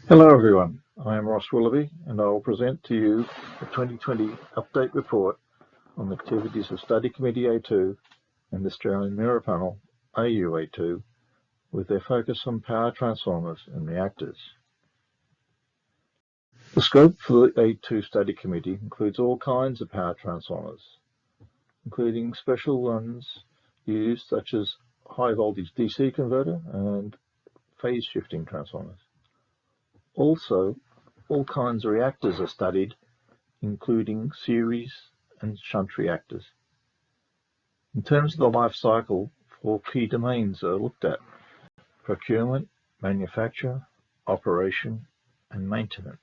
Hello everyone, I am Ross Willoughby and I will present to you the 2020 update report on the activities of Study Committee A2 and the Australian Mirror Panel AU-A2 with their focus on power transformers and reactors. The scope for the A2 Study Committee includes all kinds of power transformers, including special ones used such as high voltage DC converter and phase shifting transformers. Also, all kinds of reactors are studied, including series and shunt reactors. In terms of the life cycle, 4 key domains are looked at: procurement, manufacture, operation, and maintenance.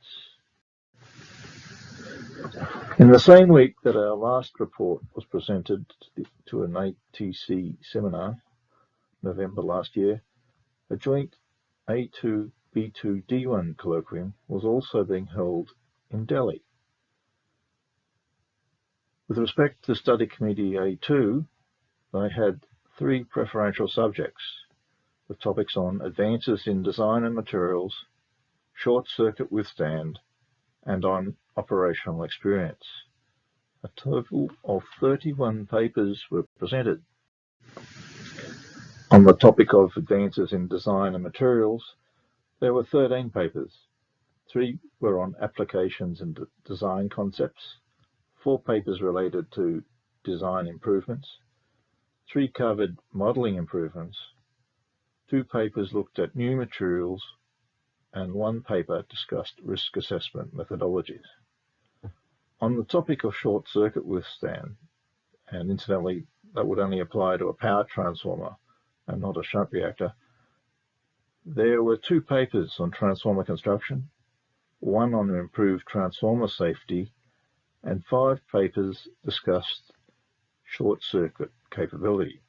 In the same week that our last report was presented to an ATC seminar, November last year, a joint A2 B2 D1 colloquium was also being held in Delhi. With respect to Study Committee A2, they had 3 preferential subjects, with topics on advances in design and materials, short circuit withstand, and on operational experience. A total of 31 papers were presented. On the topic of advances in design and materials, there were 13 papers. 3 were on applications and design concepts, 4 papers related to design improvements, 3 covered modelling improvements, 2 papers looked at new materials, and 1 paper discussed risk assessment methodologies. On the topic of short circuit withstand, and incidentally that would only apply to a power transformer and not a shunt reactor, there were 2 papers on transformer construction, 1 on improved transformer safety, and 5 papers discussed short circuit capability.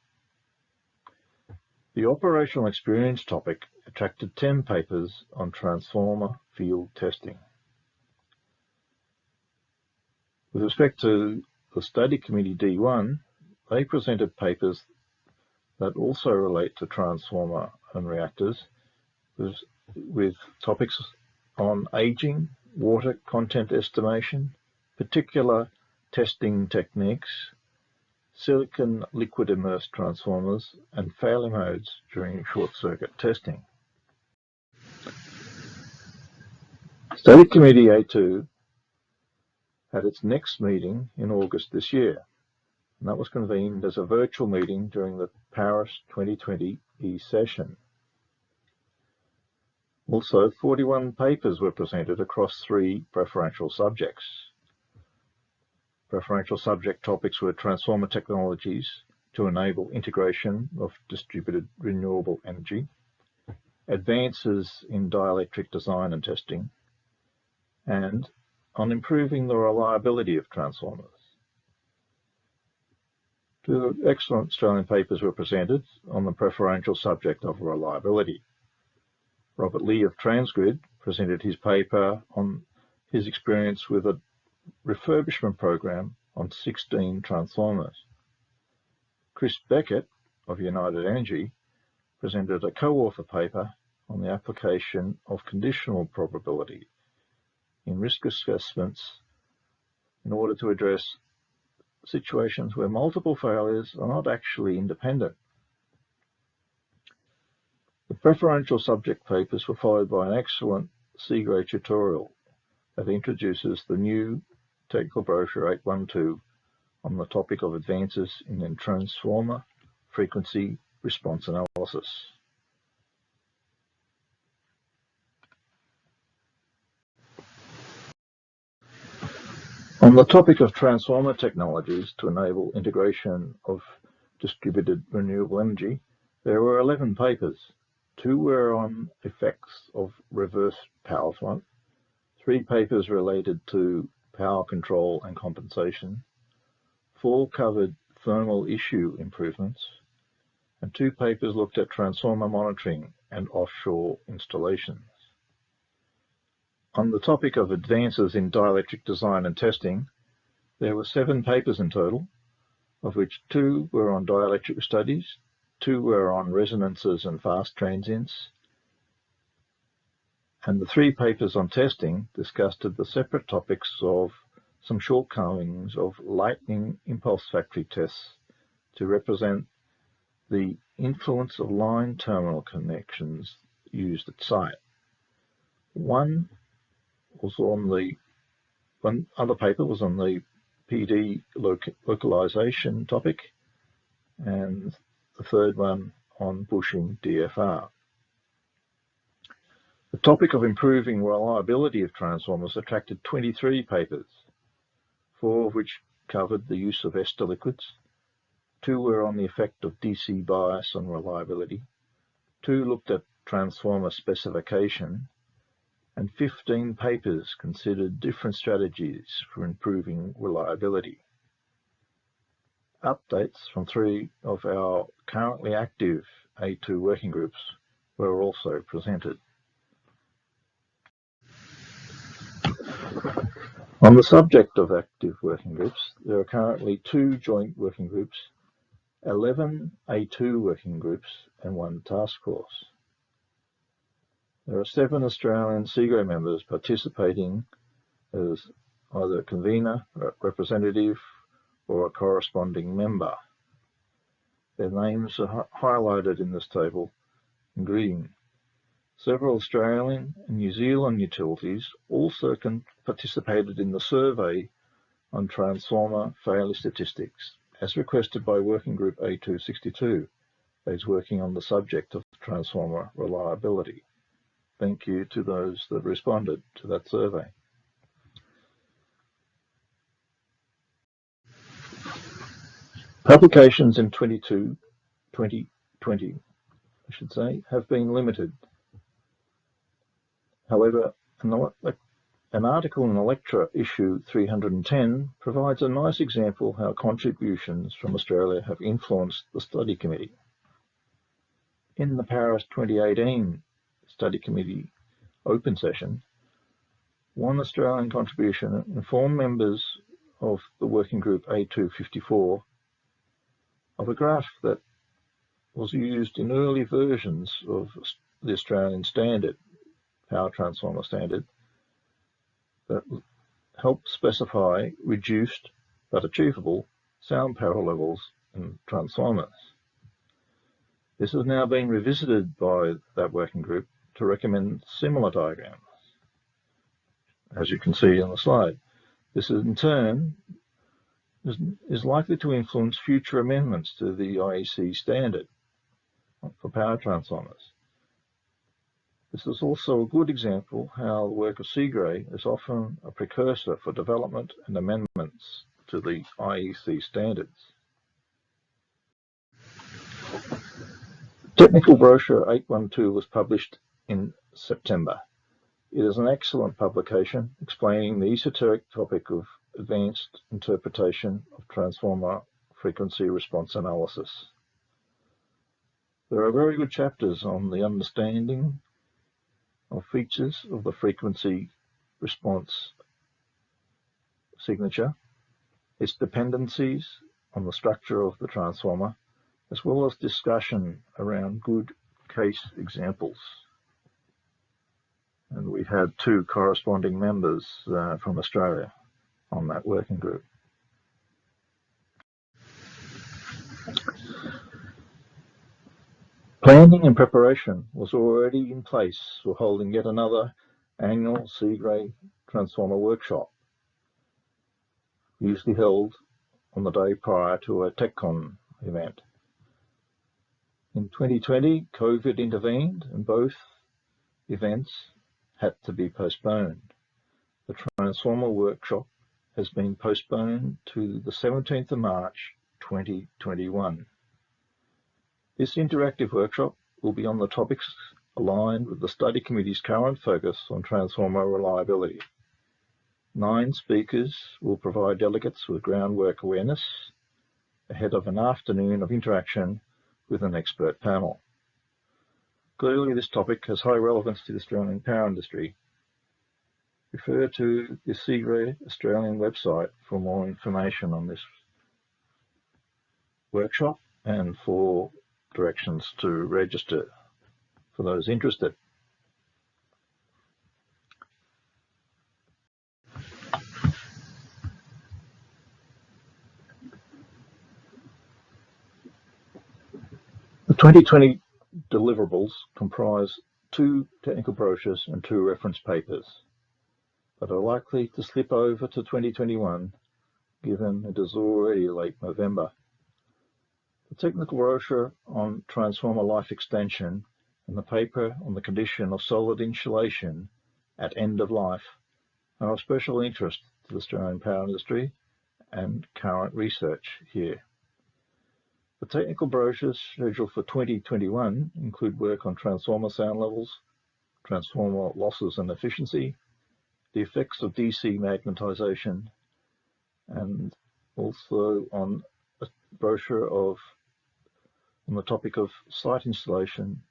The operational experience topic attracted 10 papers on transformer field testing. With respect to the Study Committee D1, they presented papers that also relate to transformer and reactors, with topics on aging, water content estimation, particular testing techniques, silicon liquid immersed transformers, and failure modes during short circuit testing. Study Committee A2 had its next meeting in August this year, and that was convened as a virtual meeting during the Paris 2020 e-session. Also, 41 papers were presented across 3 preferential subjects. Preferential subject topics were transformer technologies to enable integration of distributed renewable energy, advances in dielectric design and testing, and on improving the reliability of transformers. 2 excellent Australian papers were presented on the preferential subject of reliability. Robert Lee of Transgrid presented his paper on his experience with a refurbishment program on 16 transformers. Chris Beckett of United Energy presented a co-author paper on the application of conditional probability in risk assessments in order to address situations where multiple failures are not actually independent. The preferential subject papers were followed by an excellent C-grade tutorial that introduces the new technical brochure 812 on the topic of advances in transformer frequency response analysis. On the topic of transformer technologies to enable integration of distributed renewable energy, there were 11 papers. 2 were on effects of reverse power flow, 3 papers related to power control and compensation, 4 covered thermal issue improvements, and 2 papers looked at transformer monitoring and offshore installations. On the topic of advances in dielectric design and testing, there were 7 papers in total, of which 2 were on dielectric studies, 2 were on resonances and fast transients, And the 3 papers on testing discussed the separate topics of some shortcomings of lightning impulse factory tests to represent the influence of line terminal connections used at site. One other paper was on the PD localization topic, and the third one on bushing DFR. The topic of improving reliability of transformers attracted 23 papers, 4 of which covered the use of ester liquids, 2 were on the effect of DC bias on reliability, 2 looked at transformer specification, and 15 papers considered different strategies for improving reliability. Updates from 3 of our currently active A2 working groups were also presented. On the subject of active working groups, there are currently 2 joint working groups, 11 A2 working groups, and 1 task force. There are 7 Australian SEGRO members participating as either a convener, a representative, or a corresponding member. Their names are highlighted in this table in green. Several Australian and New Zealand utilities also participated in the survey on transformer failure statistics, as requested by Working Group A262, that is working on the subject of transformer reliability. Thank you to those that responded to that survey. Publications in 2020, I should say, have been limited. However, an article in Electra issue 310 provides a nice example how contributions from Australia have influenced the study committee. In the Paris 2018 study committee open session, one Australian contribution informed members of the working group A254 of a graph that was used in early versions of the Australian standard, power transformer standard, that helped specify reduced but achievable sound power levels in transformers. This has now been revisited by that working group to recommend similar diagrams, as you can see on the slide. This in turn is likely to influence future amendments to the IEC standard for power transformers. This is also a good example how the work of SEGRO is often a precursor for development and amendments to the IEC standards. Technical brochure 812 was published in September. It is an excellent publication explaining the esoteric topic of advanced interpretation of transformer frequency response analysis. There are very good chapters on the understanding of features of the frequency response signature, its dependencies on the structure of the transformer, as well as discussion around good case examples. And we had 2 corresponding members from Australia on that working group. Planning and preparation was already in place for holding yet another annual SEGRO Transformer Workshop, usually held on the day prior to a TechCon event. In 2020, COVID intervened and both events had to be postponed. The Transformer Workshop has been postponed to the 17th of March 2021. This interactive workshop will be on the topics aligned with the study committee's current focus on transformer reliability. 9 speakers will provide delegates with groundwork awareness ahead of an afternoon of interaction with an expert panel. Clearly, this topic has high relevance to the Australian power industry. Refer to the SEGRO Australian website for more information on this workshop and for directions to register for those interested. 2020 deliverables comprise 2 technical brochures and 2 reference papers, but are likely to slip over to 2021 given it is already late November. The technical brochure on transformer life extension and the paper on the condition of solid insulation at end of life are of special interest to the Australian power industry and current research here. The technical brochures scheduled for 2021 include work on transformer sound levels, transformer losses and efficiency, the effects of DC magnetisation, and also on a brochure on the topic of site installation,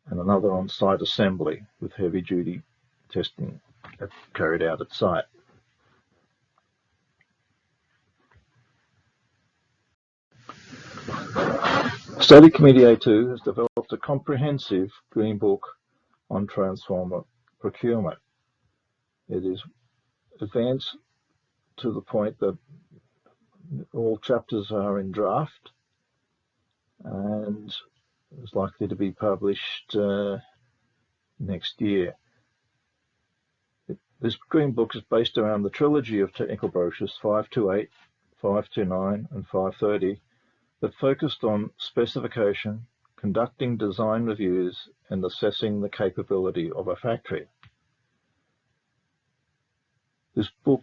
and another on site assembly with heavy duty testing carried out at site. Study Committee A2 has developed a comprehensive Green Book on transformer procurement. It is advanced to the point that all chapters are in draft and is likely to be published next year. This Green Book is based around the trilogy of technical brochures 528, 529 and 530 that focused on specification, conducting design reviews and assessing the capability of a factory. This book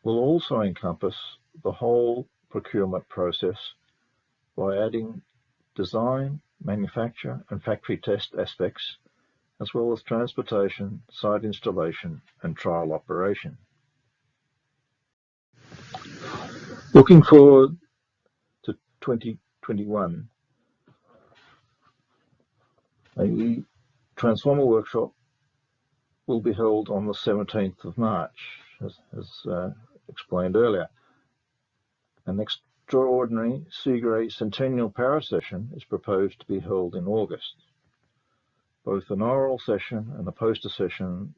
will also encompass the whole procurement process by adding design, manufacture and factory test aspects, as well as transportation, site installation and trial operation. Looking forward to 2021, a transformer workshop will be held on the 17th of March, as explained earlier. An extraordinary Seagrey Centennial Power Session is proposed to be held in August. Both an oral session and a poster session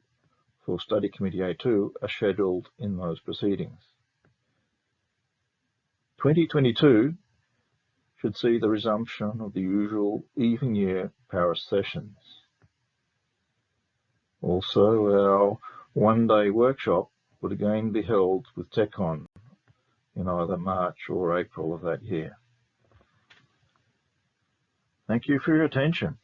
for Study Committee A2 are scheduled in those proceedings. 2022 should see the resumption of the usual even year power sessions. Also, our one-day workshop would again be held with TechCon in either March or April of that year. Thank you for your attention.